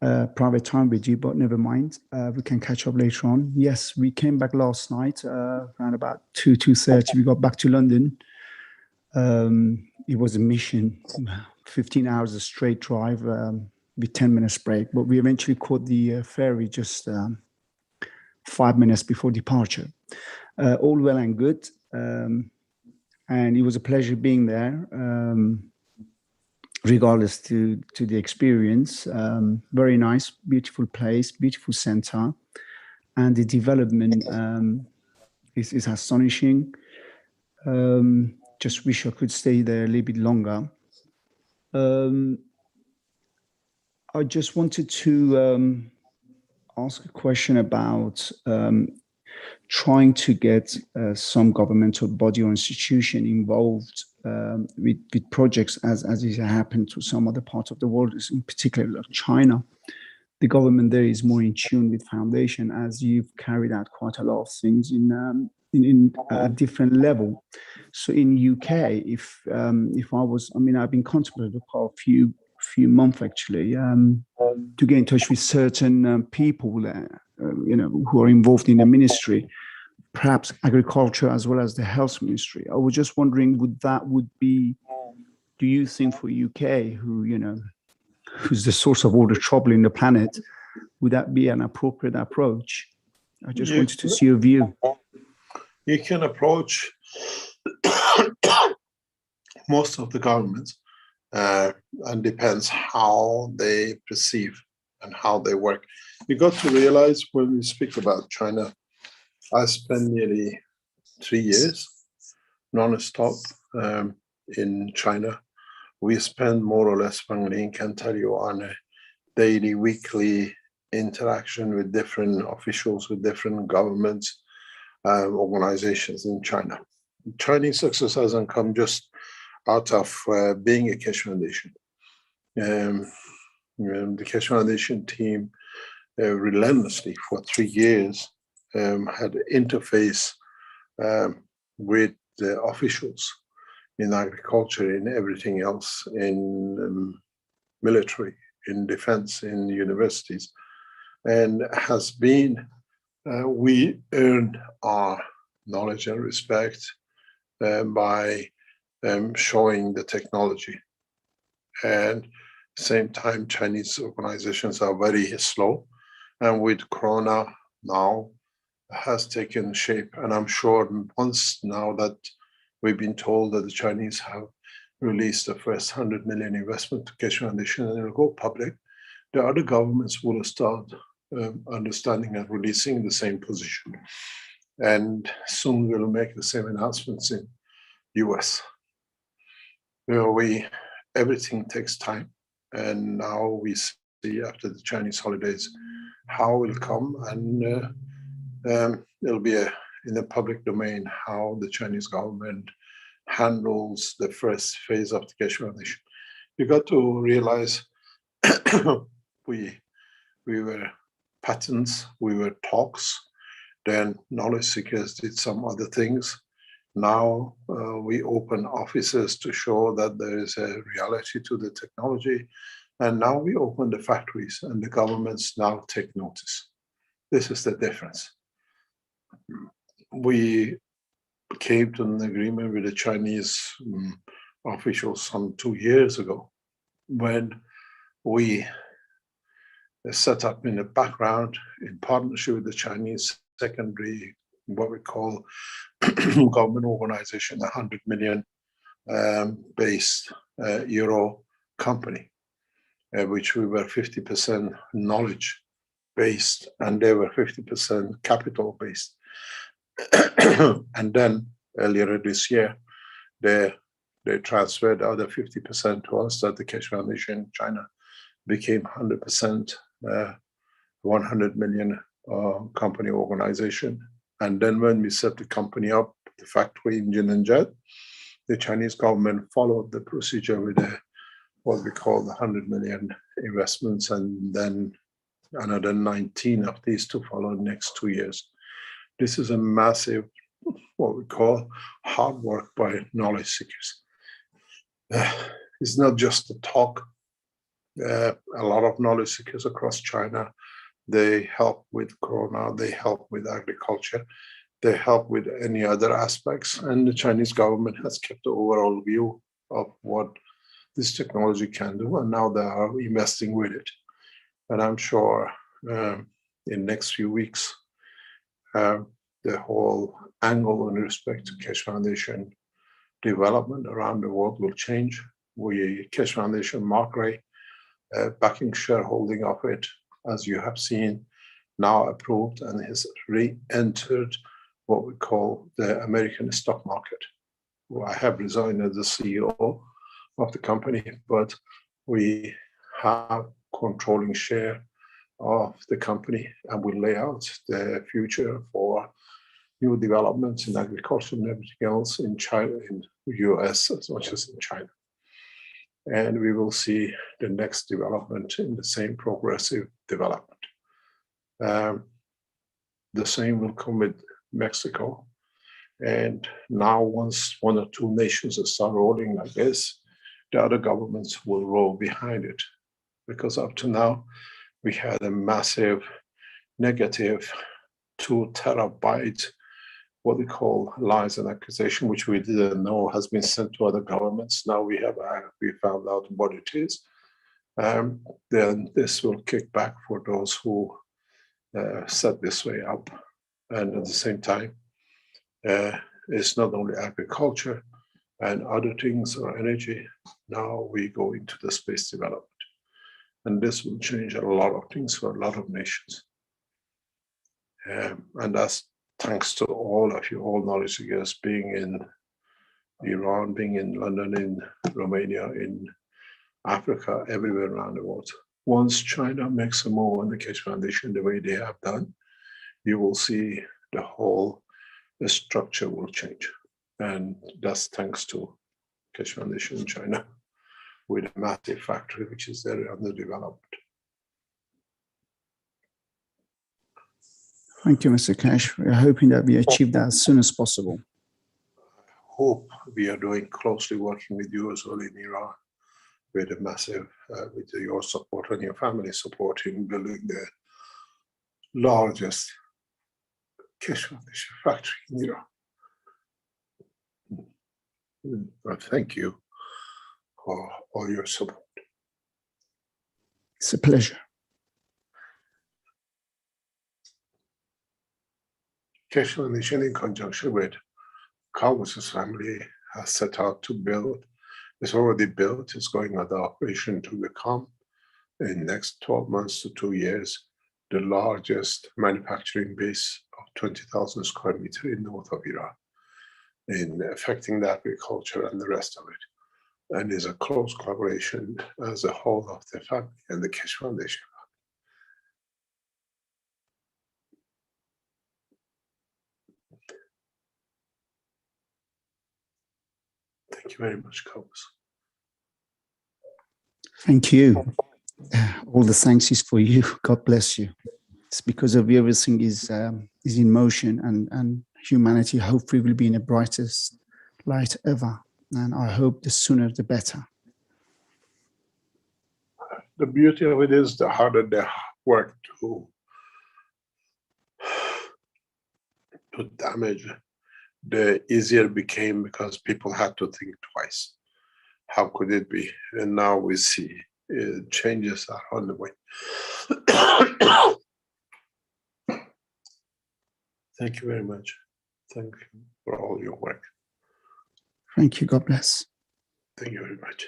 a private time with you, but never mind. We can catch up later on. Yes, we came back last night around about 2:30. We got back to London. It was a mission, 15 hours a straight drive with 10 minutes break, but we eventually caught the ferry just 5 minutes before departure. All well and good. And it was a pleasure being there, regardless to the experience. Very nice, beautiful place, beautiful center. And the development is astonishing. Just wish I could stay there a little bit longer. I just wanted to ask a question about trying to get some governmental body or institution involved with projects as it happened to some other parts of the world, in particular like China. the government there is more in tune with foundation, as you've carried out quite a lot of things in a different level. So in UK, if I was, I mean, I've been contemplating for a few months actually to get in touch with certain people, who are involved in the ministry, perhaps agriculture as well as the health ministry. I was just wondering, do you think for UK, who's the source of all the trouble in the planet, would that be an appropriate approach? I just wanted to see your view. You can approach most of the governments, and depends how they perceive and how they work. You got to realize when we speak about China, I spent nearly 3 years non-stop in China. We spend more or less, Wang Ling can tell you, on a daily, weekly interaction with different officials, with different governments, organizations in China. Chinese success hasn't come just out of being a Keshe Foundation. The Keshe Foundation team relentlessly for 3 years had interface with the officials in agriculture, in everything else, in military, in defense, in universities, and has been, we earned our knowledge and respect by showing the technology. And same time, Chinese organizations are very slow, and with Corona now has taken shape. And I'm sure once now that we've been told that the Chinese have released the first 100 million investment to Keshe Foundation and it'll go public, the other governments will start understanding and releasing the same position. And soon we'll make the same announcements in US. Everything takes time. And now we see after the Chinese holidays how it will come, and it'll be in the public domain how the Chinese government handles the first phase of the Keshe Foundation. You got to realize we were patents, we were talks, then knowledge seekers did some other things. Now we open offices to show that there is a reality to the technology. And now we open the factories and the governments now take notice. This is the difference. We came to an agreement with the Chinese officials some 2 years ago when we set up in the background in partnership with the Chinese secondary, what we call government organization, 100 million based euro company, which we were 50% knowledge based and they were 50% capital based. And then earlier this year, they transferred the other 50% to us, that the Keshe Foundation in China became 100% 100 million company organization. And then when we set the company up, the factory in Jinnenjia, the Chinese government followed the procedure with what we call the 100 million investments, and then another 19 of these to follow next 2 years. This is a massive, what we call hard work by knowledge seekers. It's not just the talk. A lot of knowledge seekers across China, they help with Corona, they help with agriculture, they help with any other aspects. And the Chinese government has kept the overall view of what this technology can do. And now they are investing with it. And I'm sure in next few weeks, the whole angle in respect to Keshe Foundation development around the world will change. Keshe Foundation, Mark Ray, backing shareholding of it, as you have seen, now approved and has re-entered what we call the American stock market. Well, I have resigned as the CEO of the company, but we have controlling share of the company and we lay out the future for new developments in agriculture and everything else in China, in the US as much as in China. And we will see the next development in the same progressive development. The same will come with Mexico. And now once one or two nations start rolling like this, the other governments will roll behind it. Because up to now, we had a massive negative 2 terabyte, what we call lies and accusation, which we didn't know has been sent to other governments. Now we found out what it is. Then this will kick back for those who set this way up. And at the same time, it's not only agriculture and other things or energy. Now we go into the space development. And this will change a lot of things for a lot of nations. And that's thanks to all of you, all knowledge seekers, being in Iran, being in London, in Romania, in Africa, everywhere around the world. Once China makes a move on the Keshe Foundation the way they have done, you will see the whole structure will change. And that's thanks to Keshe Foundation in China, with a massive factory which is very underdeveloped. Thank you, Mr. Keshe. We're hoping that we achieve that as soon as possible. Hope we are doing closely working with you as well in Iran, with a massive, with your support and your family support in building the largest Keshe Foundation factory in Iran. Well, thank you for all your support. It's a pleasure. Keshe Foundation, in conjunction with Calvus's family, has set out to build. It's already built. It's going under operation to become, in the next 12 months to 2 years, the largest manufacturing base of 20,000 square meters in north of Iran, in affecting the agriculture and the rest of it. And is a close collaboration as a whole of the family and the Keshe Foundation. Thank you very much, Calvus. Thank you. All the thanks is for you. God bless you. It's because of you everything is in motion, and humanity hopefully will be in the brightest light ever. And I hope the sooner the better. The beauty of it is the harder they work to damage, the easier it became, because people had to think twice. How could it be? And now we see changes are on the way. Thank you very much. Thank you for all your work. Thank you. God bless. Thank you very much.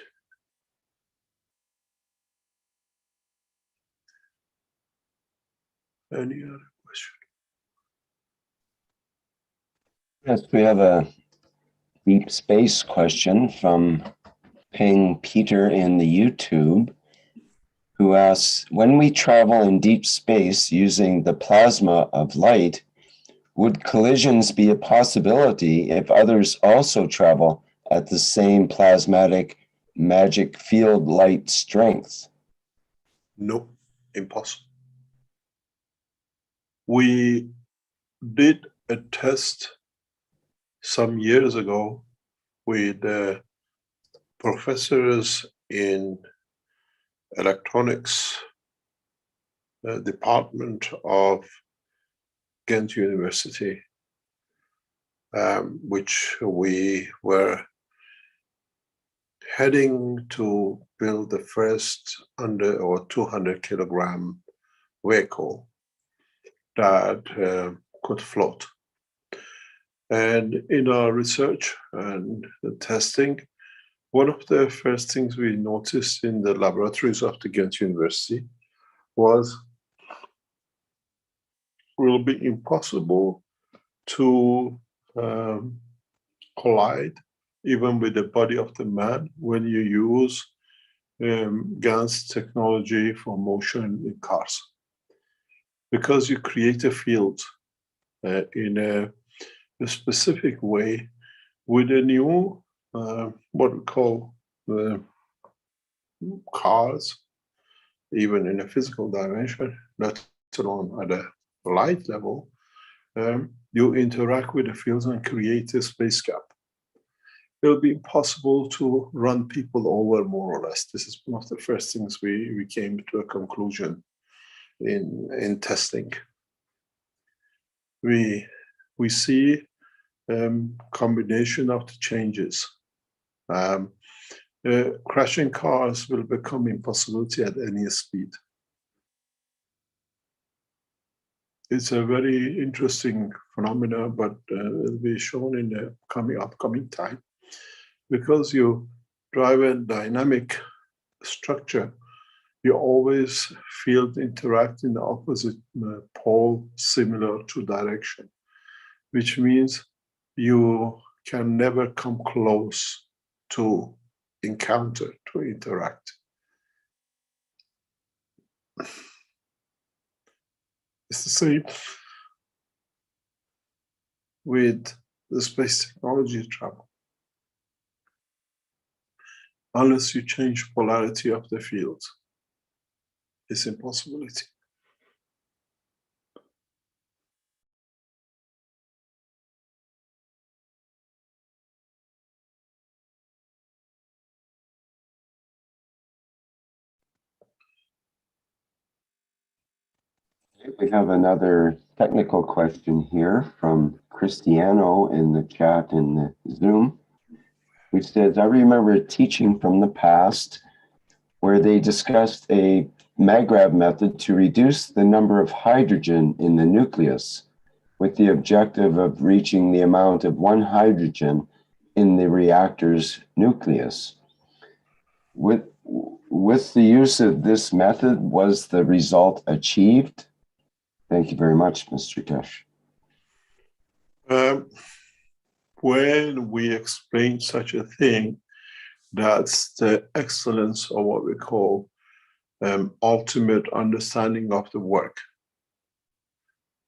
Any other question? Yes, we have a deep space question from Ping Peter in the YouTube, who asks, when we travel in deep space using the plasma of light, would collisions be a possibility if others also travel at the same plasmatic magic field light strength? No, impossible. We did a test some years ago with professors in electronics department of Ghent University, which we were heading to build the first 100 or 200 kilogram vehicle that could float. And in our research and the testing, one of the first things we noticed in the laboratories of the Ghent University was it will be impossible to collide even with the body of the man when you use GaN's technology for motion in cars, because you create a field in a specific way with a new what we call cars even in a physical dimension, let alone at a light level, you interact with the fields and create a space gap. It'll be impossible to run people over, more or less. This is one of the first things we came to a conclusion in testing. We see combination of the changes. Crashing cars will become impossibility at any speed. It's a very interesting phenomenon, but it'll be shown in the upcoming time. Because you drive a dynamic structure, you always field interact in the opposite pole, similar to direction, which means you can never come close to encounter, to interact. It's the same with the space technology travel. Unless you change polarity of the field, it's impossibility. We have another technical question here from Cristiano in the chat in the Zoom, which says, I remember a teaching from the past where they discussed a MAGRAV method to reduce the number of hydrogen in the nucleus with the objective of reaching the amount of 1 hydrogen in the reactor's nucleus. With the use of this method, was the result achieved? Thank you very much, Mr. Kesh. When we explain such a thing, that's the excellence of what we call ultimate understanding of the work.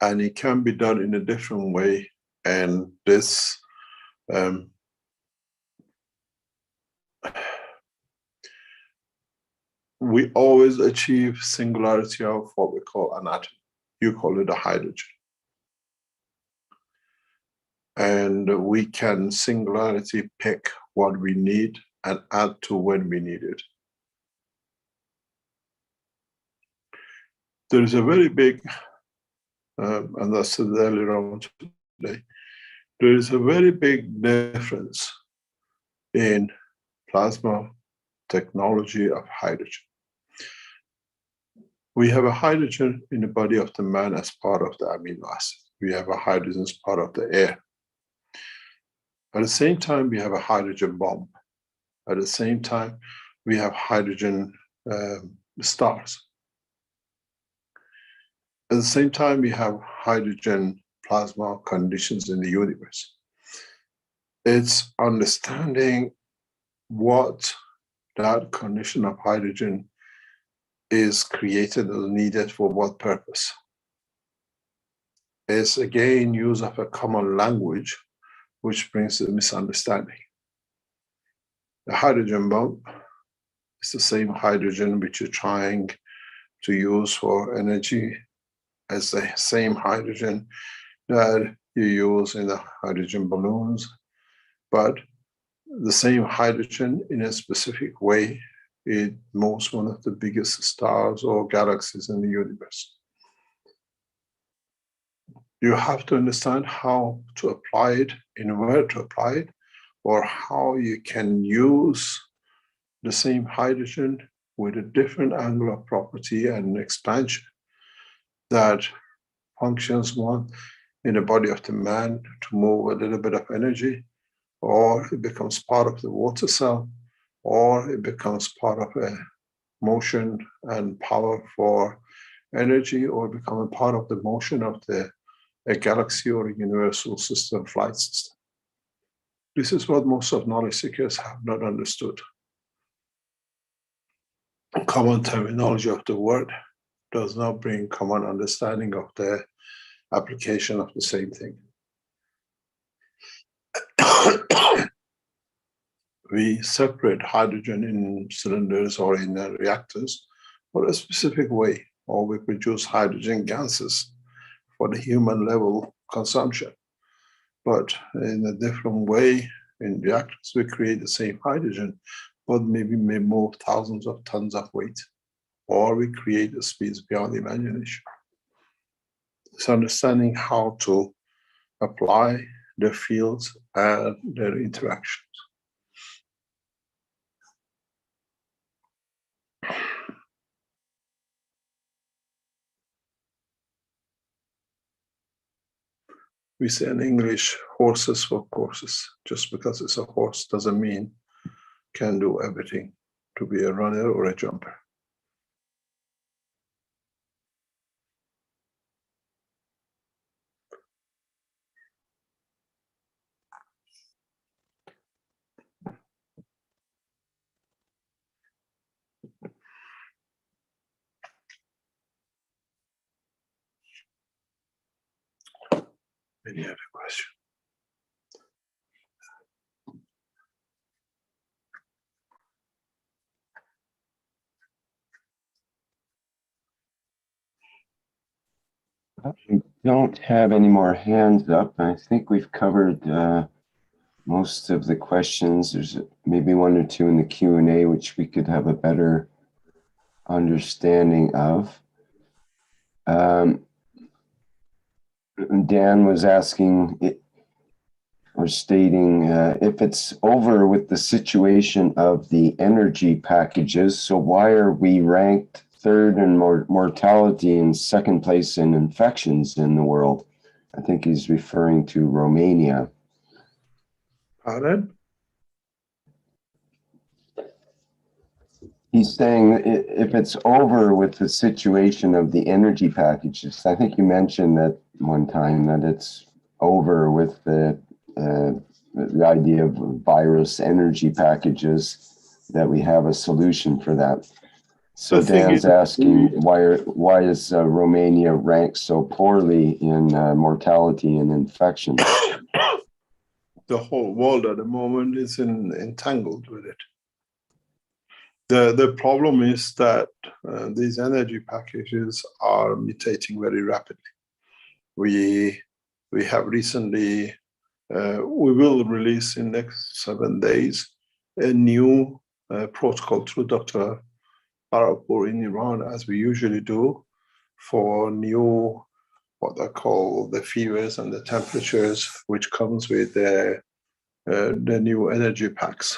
And it can be done in a different way. And this we always achieve singularity of what we call an atom. You call it a hydrogen. And we can singularity pick what we need and add to when we need it. There is a very big, and I said earlier on today, there is a very big difference in plasma technology of hydrogen. We have a hydrogen in the body of the man as part of the amino acid. We have a hydrogen as part of the air. At the same time, we have a hydrogen bomb. At the same time, we have hydrogen stars. At the same time, we have hydrogen plasma conditions in the universe. It's understanding what that condition of hydrogen is created or needed for what purpose. It's again use of a common language, which brings the misunderstanding. The hydrogen bomb is the same hydrogen which you're trying to use for energy as the same hydrogen that you use in the hydrogen balloons, but the same hydrogen in a specific way, it moves one of the biggest stars or galaxies in the universe. You have to understand how to apply it, in where to apply it, or how you can use the same hydrogen with a different angular property and expansion that functions one in the body of the man to move a little bit of energy, or it becomes part of the water cell, or it becomes part of a motion and power for energy, or become a part of the motion of a galaxy or a universal system flight system. This is what most of knowledge seekers have not understood. Common terminology of the word does not bring common understanding of the application of the same thing. We separate hydrogen in cylinders or in reactors or a specific way, or we produce hydrogen gases for the human level consumption. But in a different way, in reactors, we create the same hydrogen, but maybe may move thousands of tons of weight, or we create the speeds beyond imagination. It's understanding how to apply the fields and their interactions. We say in English, horses for courses. Just because it's a horse doesn't mean can do everything to be a runner or a jumper. Any other question? We don't have any more hands up. I think we've covered most of the questions. There's maybe one or two in the Q&A, which we could have a better understanding of. Dan was asking or stating if it's over with the situation of the energy packages, so why are we ranked third in mortality and second place in infections in the world? I think he's referring to Romania. Pardon? He's saying if it's over with the situation of the energy packages, I think you mentioned that one time that it's over with the idea of virus energy packages, that we have a solution for that. So Dan's asking why is Romania ranked so poorly in mortality and infections? The whole world at the moment is entangled with it. The problem is that these energy packages are mutating very rapidly. We have recently, we will release in next 7 days a new protocol through Dr. Arapur in Iran, as we usually do, for new, what they call the fevers and the temperatures, which comes with the new energy packs,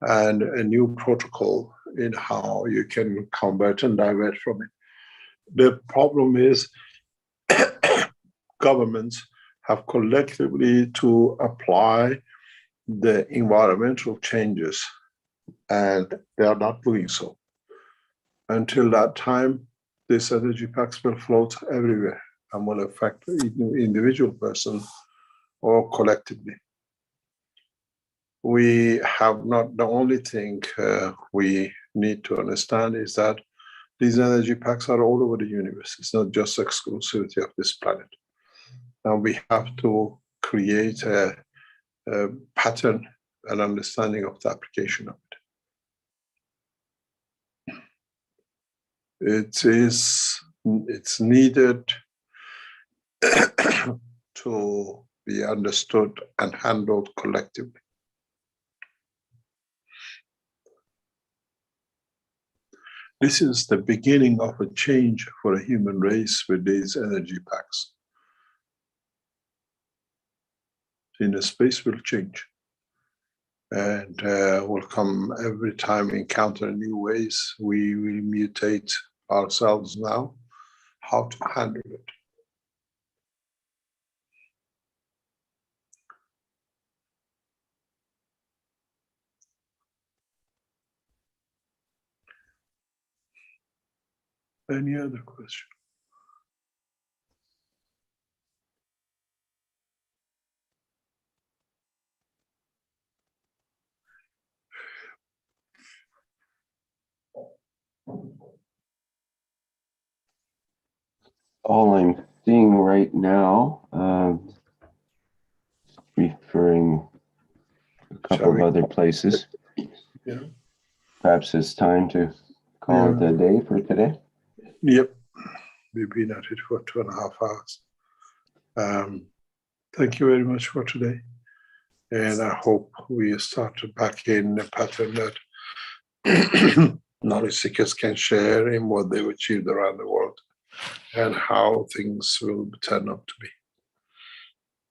and a new protocol in how you can convert and divert from it. The problem is governments have collectively to apply the environmental changes, and they are not doing so. Until that time, these energy packs will float everywhere and will affect the individual person or collectively. We have not, the only thing we need to understand is that these energy packs are all over the universe. It's not just exclusivity of this planet. And we have to create a pattern and understanding of the application of it. It's needed to be understood and handled collectively. This is the beginning of a change for a human race with these energy packs. Inner space will change, and will come every time we encounter new ways. We will mutate ourselves now, how to handle it. Any other question? All I'm seeing right now, referring a couple of other places. Yeah. Perhaps it's time to call it a day for today. Yep. We've been at it for 2.5 hours. Thank you very much for today. And I hope we start back in a pattern that knowledge seekers can share in what they've achieved around the world and how things will turn out to be.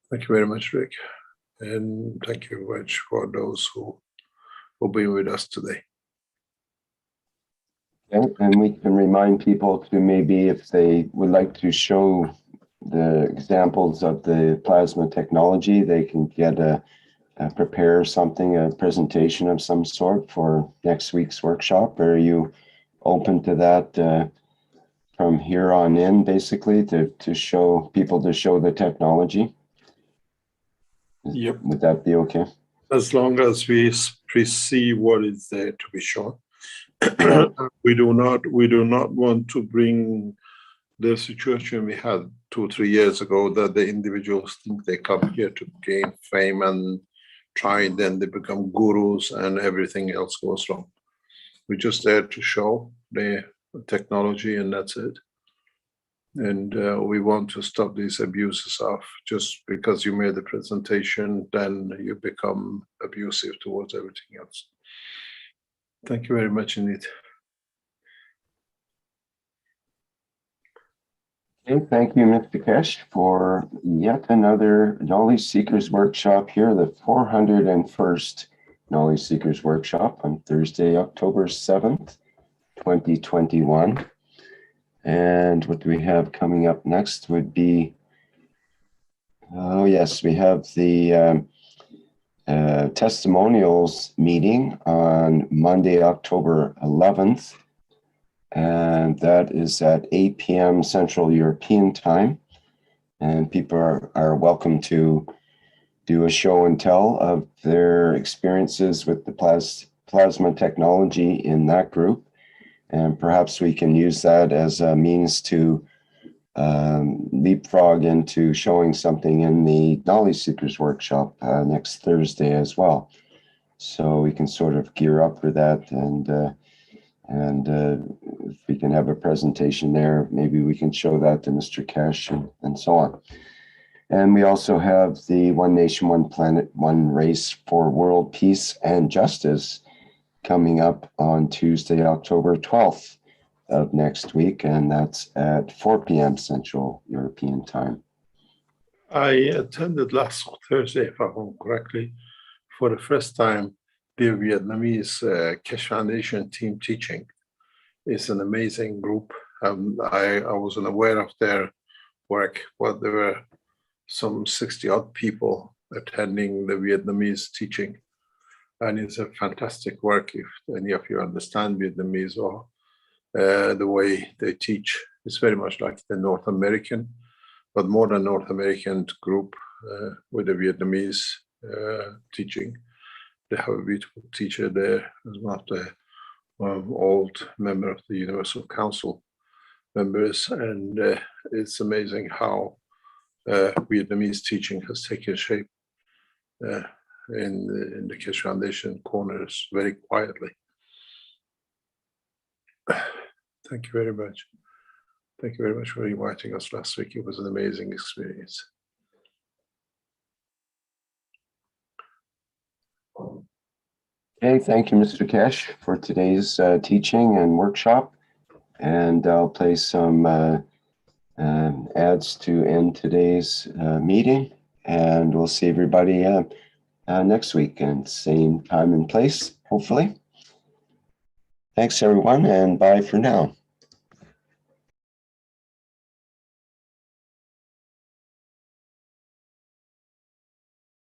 Thank you very much, Rick. And thank you very much for those who will be with us today. Okay, and we can remind people to maybe, if they would like to show the examples of the plasma technology, they can get prepare something, a presentation of some sort for next week's workshop. Are you open to that from here on in, basically, to show people, to show the technology? Yep. Would that be okay? As long as we see what is there to be shown. We do not want to bring the situation we had 2 or 3 years ago, that the individuals think they come here to gain fame and try, then they become gurus and everything else goes wrong. We're just there to show the technology, and that's it. And we want to stop these abuses of just because you made the presentation, then you become abusive towards everything else. Thank you very much indeed. Okay, thank you, Mr. Kesh, for yet another Knowledge Seekers Workshop here, the 401st Knowledge Seekers Workshop on Thursday, October 7th, 2021. And what do we have coming up next would be, oh yes, we have the testimonials meeting on Monday, October 11th. And that is at 8 p.m. Central European Time. And people are welcome to do a show and tell of their experiences with the plasma technology in that group. And perhaps we can use that as a means to leapfrog into showing something in the Knowledge Seekers Workshop next Thursday as well. So we can sort of gear up for that, and if we can have a presentation there, maybe we can show that to Mr. Kesh and so on. And we also have the One Nation, One Planet, One Race for World Peace and Justice coming up on Tuesday, October 12th of next week, and that's at 4 p.m. Central European Time. I attended last Thursday, if I remember correctly, for the first time, the Vietnamese Keshe Foundation team teaching. It's an amazing group. I wasn't aware of their work, but there were some 60-odd people attending the Vietnamese teaching. And it's a fantastic work if any of you understand Vietnamese or the way they teach. It's very much like the North American, but more than North American group with the Vietnamese teaching. They have a beautiful teacher there, as one of the old member of the Universal Council members, and it's amazing how Vietnamese teaching has taken shape in the Keshe Foundation corners very quietly. Thank you very much. Thank you very much for inviting us last week. It was an amazing experience. Okay, thank you, Mr. Kesh, for today's teaching and workshop. And I'll play some ads to end today's meeting. And we'll see everybody next week and same time and place, hopefully. Thanks, everyone, and bye for now.